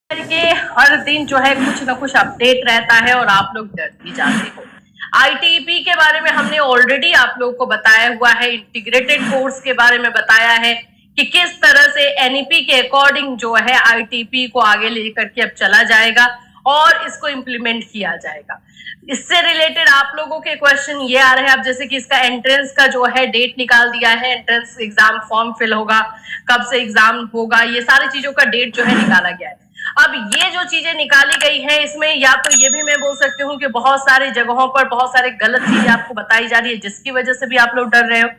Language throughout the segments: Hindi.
के हर दिन जो है कुछ ना कुछ अपडेट रहता है और आप लोग डर भी जाते हो। आईटीपी के बारे में हमने ऑलरेडी आप लोगों को बताया हुआ है, इंटीग्रेटेड कोर्स के बारे में बताया है कि किस तरह से एनईपी के अकॉर्डिंग जो है आईटीपी को आगे लेकर के अब चला जाएगा और इसको इम्प्लीमेंट किया जाएगा। इससे रिलेटेड आप लोगों के क्वेश्चन ये आ रहे हैं, अब जैसे कि इसका एंट्रेंस का जो है डेट निकाल दिया है, एंट्रेंस एग्जाम फॉर्म फिल होगा, कब से एग्जाम होगा, ये सारी चीजों का डेट जो है निकाला गया है। अब ये जो चीजें निकाली गई है इसमें या तो ये भी मैं बोल सकती हूँ कि बहुत सारी जगहों पर बहुत सारे गलत चीजें आपको बताई जा रही है, जिसकी वजह से भी आप लोग डर रहे हो।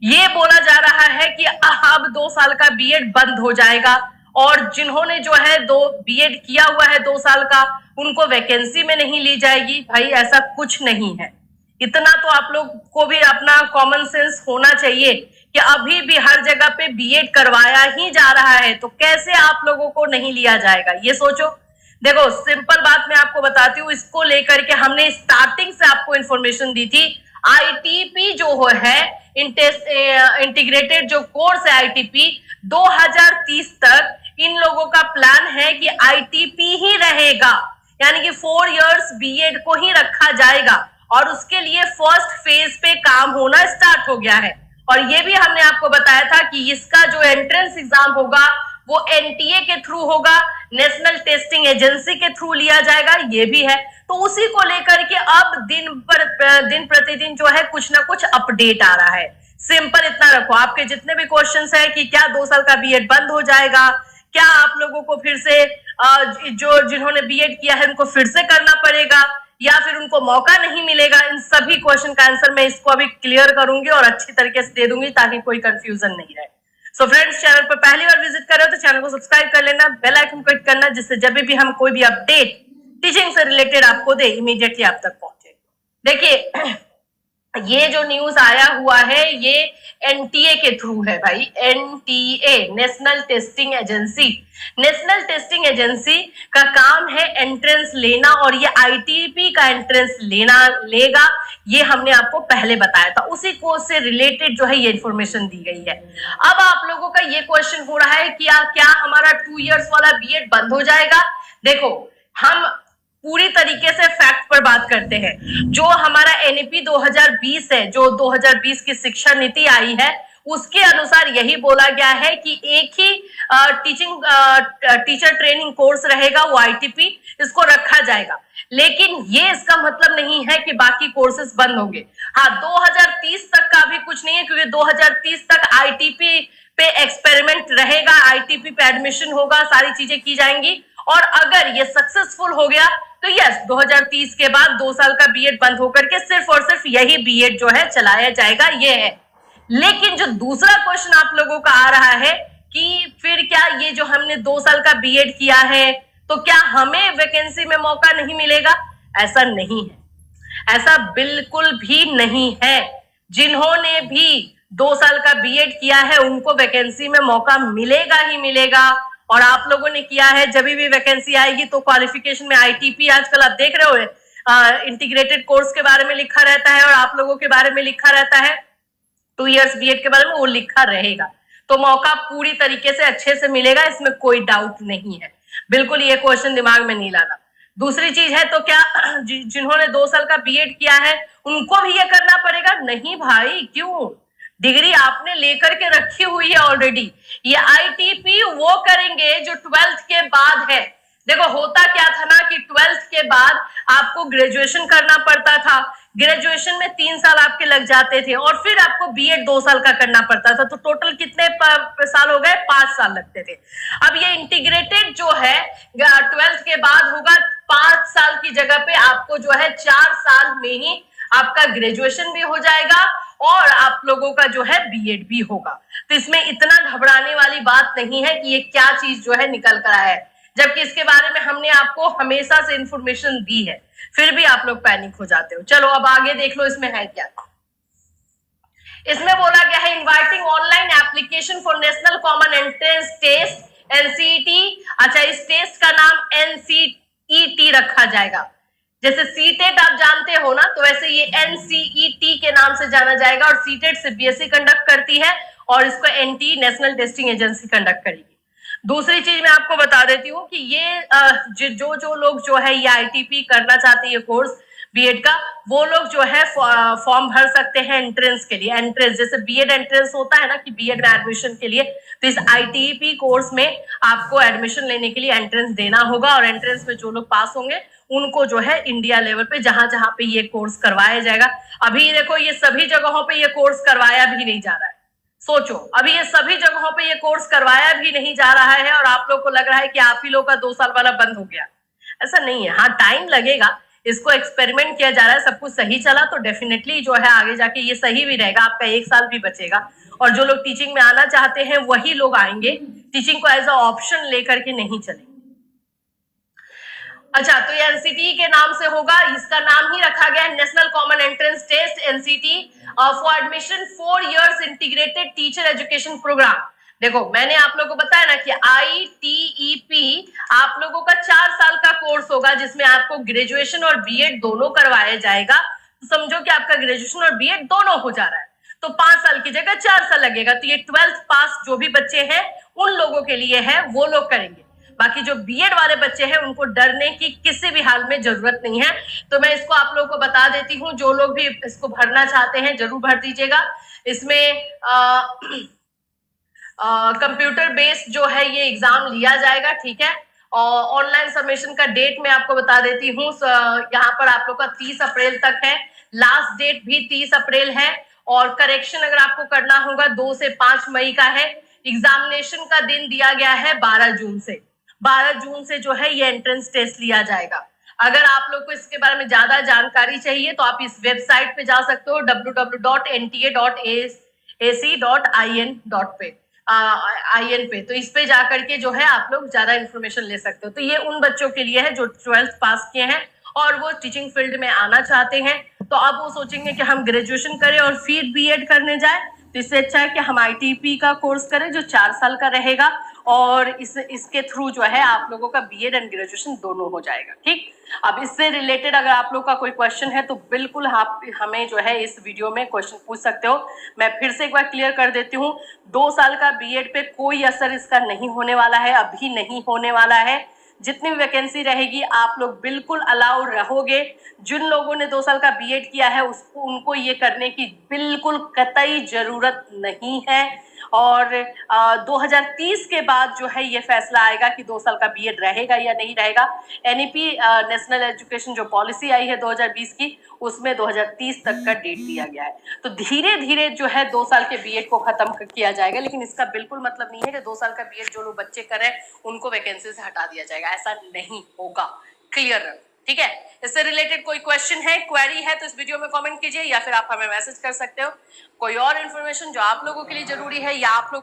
ये बोला जा रहा है कि अब 2 साल का बीएड बंद हो जाएगा और जिन्होंने जो है बीएड किया हुआ है 2 साल का, उनको वैकेंसी में नहीं ली जाएगी। भाई ऐसा कुछ नहीं है, इतना तो आप लोग को भी अपना कॉमन सेंस होना चाहिए कि अभी भी हर जगह पे बीएड करवाया ही जा रहा है, तो कैसे आप लोगों को नहीं लिया जाएगा, ये सोचो। देखो सिंपल बात मैं आपको बताती हूँ, इसको लेकर के हमने स्टार्टिंग से आपको इंफॉर्मेशन दी थी। आईटीपी जो है इंटीग्रेटेड जो कोर्स है आईटीपी, 2030 तक इन लोगों का प्लान है कि आईटीपी ही रहेगा, यानी कि 4 इयर्स बीएड को ही रखा जाएगा और उसके लिए फर्स्ट फेज पे काम होना स्टार्ट हो गया है। और ये भी हमने आपको बताया था कि इसका जो एंट्रेंस एग्जाम होगा वो एनटीए के थ्रू होगा, नेशनल टेस्टिंग एजेंसी के थ्रू लिया जाएगा, ये भी है। तो उसी को लेकर के अब दिन प्रतिदिन जो है कुछ ना कुछ अपडेट आ रहा है। सिंपल इतना रखो, आपके जितने भी क्वेश्चंस है कि क्या 2 साल का बीएड बंद हो जाएगा, क्या आप लोगों को फिर से जो जिन्होंने बीएड किया है उनको फिर से करना पड़ेगा या फिर उनको मौका नहीं मिलेगा, इन सभी क्वेश्चन का आंसर मैं इसको अभी क्लियर करूंगी और अच्छी तरीके से दे दूंगी ताकि कोई कंफ्यूजन नहीं रहे। सो फ्रेंड्स, चैनल पर पहली बार विजिट कर रहे हो तो चैनल को सब्सक्राइब कर लेना, बेल आइकन क्लिक करना, जिससे जब भी हम कोई भी अपडेट टीचिंग से रिलेटेड आपको दे इमीडिएटली आप तक पहुंचे। देखिए ये जो न्यूज आया हुआ है ये एनटीए के थ्रू है भाई, NTA national testing agency. National testing agency का काम है एंट्रेंस लेना और ये आईटीपी का एंट्रेंस लेगा, ये हमने आपको पहले बताया था, उसी कोर्स से रिलेटेड जो है ये इंफॉर्मेशन दी गई है। अब आप लोगों का ये क्वेश्चन हो रहा है कि क्या हमारा 2 इयर्स वाला बीएड बंद हो जाएगा। देखो हम पूरी तरीके से फैक्ट पर बात करते हैं। जो हमारा एनईपी 2020 है, जो 2020 की शिक्षा नीति आई है, उसके अनुसार यही बोला गया है कि एक ही टीचर ट्रेनिंग कोर्स रहेगा, वो आईटीपी, इसको रखा जाएगा। लेकिन ये इसका मतलब नहीं है कि बाकी कोर्सेज बंद होंगे। हाँ, 2030 तक का भी कुछ नहीं है, क्योंकि 2030 तक आईटीपी पे एक्सपेरिमेंट रहेगा, आईटीपी पे एडमिशन होगा, सारी चीजें की जाएंगी। और अगर ये सक्सेसफुल हो गया तो यस 2030 के बाद 2 साल का बीएड बंद होकर के सिर्फ और सिर्फ यही बीएड जो है चलाया जाएगा, ये है। लेकिन जो दूसरा क्वेश्चन आप लोगों का आ रहा है कि फिर क्या ये जो हमने 2 साल का बीएड किया है तो क्या हमें वैकेंसी में मौका नहीं मिलेगा? ऐसा नहीं है, ऐसा बिल्कुल भी नहीं है। जिन्होंने भी 2 साल का बीएड किया है उनको वैकेंसी में मौका मिलेगा ही मिलेगा। और आप लोगों ने किया है, जब भी वैकेंसी आएगी तो क्वालिफिकेशन में आईटीपी, आजकल आप देख रहे हो इंटीग्रेटेड कोर्स के बारे में लिखा रहता है और आप लोगों के बारे में लिखा रहता है, 2 इयर्स बीएड के बारे में वो लिखा रहेगा, तो मौका पूरी तरीके से अच्छे से मिलेगा, इसमें कोई डाउट नहीं है। बिल्कुल ये क्वेश्चन दिमाग में नहीं लाना। दूसरी चीज है, तो क्या जिन्होंने 2 साल का बीएड किया है उनको भी ये करना पड़ेगा? नहीं भाई, क्यों? डिग्री आपने लेकर के रखी हुई है ऑलरेडी। ये आईटीपी वो करेंगे जो 12th के बाद है। देखो होता क्या था ना कि 12th के बाद आपको ग्रेजुएशन करना पड़ता था, ग्रेजुएशन में 3 साल आपके लग जाते थे और फिर आपको बीएड 2 साल का करना पड़ता था, तो टोटल कितने साल हो गए? 5 साल लगते थे। अब ये इंटीग्रेटेड जो है 12th के बाद होगा, 5 साल की जगह पे आपको जो है 4 साल में ही आपका ग्रेजुएशन भी हो जाएगा और आप लोगों का जो है बीएड भी होगा। तो इसमें इतना घबराने वाली बात नहीं है कि ये क्या चीज जो है निकल कर आया है, जबकि इसके बारे में हमने आपको हमेशा से इंफॉर्मेशन दी है, फिर भी आप लोग पैनिक हो जाते हो। चलो अब आगे देख लो इसमें है क्या। इसमें बोला गया है inviting online application for national common entrance test NCET. अच्छा, इस टेस्ट का नाम एनसीईटी रखा जाएगा। जैसे सीटेट आप जानते हो ना, तो वैसे ये एनसीईटी के नाम से जाना जाएगा और सीटेट सीबीएसई कंडक्ट करती है और इसको NTA national testing agency conduct करेगी। दूसरी चीज मैं आपको बता देती हूँ कि ये जो लोग जो है ये आईटीपी करना चाहते हैं, ये कोर्स बीएड का, वो लोग जो है फॉर्म भर सकते हैं एंट्रेंस के लिए। एंट्रेंस जैसे बीएड एंट्रेंस होता है ना कि बीएड में एडमिशन के लिए, तो इस आईटीपी कोर्स में आपको एडमिशन लेने के लिए एंट्रेंस देना होगा, और एंट्रेंस में जो लोग पास होंगे उनको जो है इंडिया लेवल पे जहां जहां पे ये कोर्स करवाया जाएगा, अभी देखो ये सभी जगहों पे ये कोर्स करवाया भी नहीं जा रहा है। सोचो, अभी ये सभी जगहों पे ये कोर्स करवाया भी नहीं जा रहा है और आप लोग को लग रहा है कि आप ही लोग का 2 साल वाला बंद हो गया। ऐसा नहीं है, हाँ टाइम लगेगा, इसको एक्सपेरिमेंट किया जा रहा है, सब कुछ सही चला तो डेफिनेटली जो है आगे जाके ये सही भी रहेगा, आपका 1 साल भी बचेगा, और जो लोग टीचिंग में आना चाहते हैं वही लोग आएंगे, टीचिंग को एज अ ऑप्शन लेकर के नहीं चलेंगे। अच्छा, तो ये एनसीटी के नाम से होगा, इसका नाम ही रखा गया है national common entrance test NCET for admission 4 years integrated teacher education programme. देखो मैंने आप लोगों को बताया ना कि आईटीईपी आप लोगों का 4 साल का कोर्स होगा, जिसमें आपको ग्रेजुएशन और बीएड दोनों करवाया जाएगा। तो समझो कि आपका ग्रेजुएशन और बीएड दोनों हो जा रहा है, तो 5 साल की जगह 4 साल लगेगा। तो ये 12th पास जो भी बच्चे हैं उन लोगों के लिए है, वो लोग करेंगे। बाकी जो बीएड वाले बच्चे हैं उनको डरने की किसी भी हाल में जरूरत नहीं है। तो मैं इसको आप लोगों को बता देती हूँ, जो लोग भी इसको भरना चाहते हैं जरूर भर दीजिएगा। इसमें कंप्यूटर बेस्ड जो है ये एग्जाम लिया जाएगा, ठीक है। और ऑनलाइन सबमिशन का डेट मैं आपको बता देती हूँ, यहाँ पर आप लोग का 30 अप्रैल तक है, लास्ट डेट भी 30 अप्रैल है, और करेक्शन अगर आपको करना होगा 2 से 5 मई का है। एग्जामिनेशन का दिन दिया गया है 12 जून से। 12 जून से जो है ये एंट्रेंस टेस्ट लिया जाएगा। अगर आप लोग को इसके बारे में ज्यादा जानकारी चाहिए तो आप इस वेबसाइट पे जा सकते हो www.nta.ac.in पे, तो इस पे जाकर के जो है आप लोग ज्यादा इन्फॉर्मेशन ले सकते हो। तो ये उन बच्चों के लिए है जो 12th पास किए हैं और वो टीचिंग फील्ड में आना चाहते हैं। तो अब वो सोचेंगे कि हम ग्रेजुएशन करें और फिर बीएड करने जाए, तो इससे अच्छा है कि हम आईटीपी का कोर्स करें जो 4 साल का रहेगा, और इसके थ्रू जो है आप लोगों का बीएड एंड ग्रेजुएशन दोनों हो जाएगा, ठीक। अब इससे रिलेटेड अगर आप लोग का कोई क्वेश्चन है तो बिल्कुल आप हमें जो है इस वीडियो में क्वेश्चन पूछ सकते हो। मैं फिर से एक बार क्लियर कर देती हूँ, 2 साल का बीएड पे कोई असर इसका नहीं होने वाला है, अभी नहीं होने वाला है। जितनी भी वैकेंसी रहेगी आप लोग बिल्कुल अलाउ रहोगे। जिन लोगों ने 2 साल का बीएड किया है उनको ये करने की बिल्कुल कतई जरूरत नहीं है। और 2030 के बाद जो है ये फैसला आएगा कि 2 साल का बीएड रहेगा या नहीं रहेगा। एनईपी नेशनल एजुकेशन जो पॉलिसी आई है 2020 की, उसमें 2030 तक का डेट दिया गया है। तो धीरे धीरे जो है 2 साल के बीएड को खत्म किया जाएगा, लेकिन इसका बिल्कुल मतलब नहीं है कि 2 साल का बीएड जो लोग बच्चे कर रहे हैं उनको वैकेंसी से हटा दिया जाएगा, ऐसा नहीं होगा। क्लियर, ठीक है। इससे रिलेटेड कोई क्वेश्चन है, क्वेरी है तो इस वीडियो में कमेंट कीजिए, या फिर आप हमें मैसेज कर सकते हो। कोई और इन्फॉर्मेशन जो आप लोगों के लिए जरूरी है या आप लोग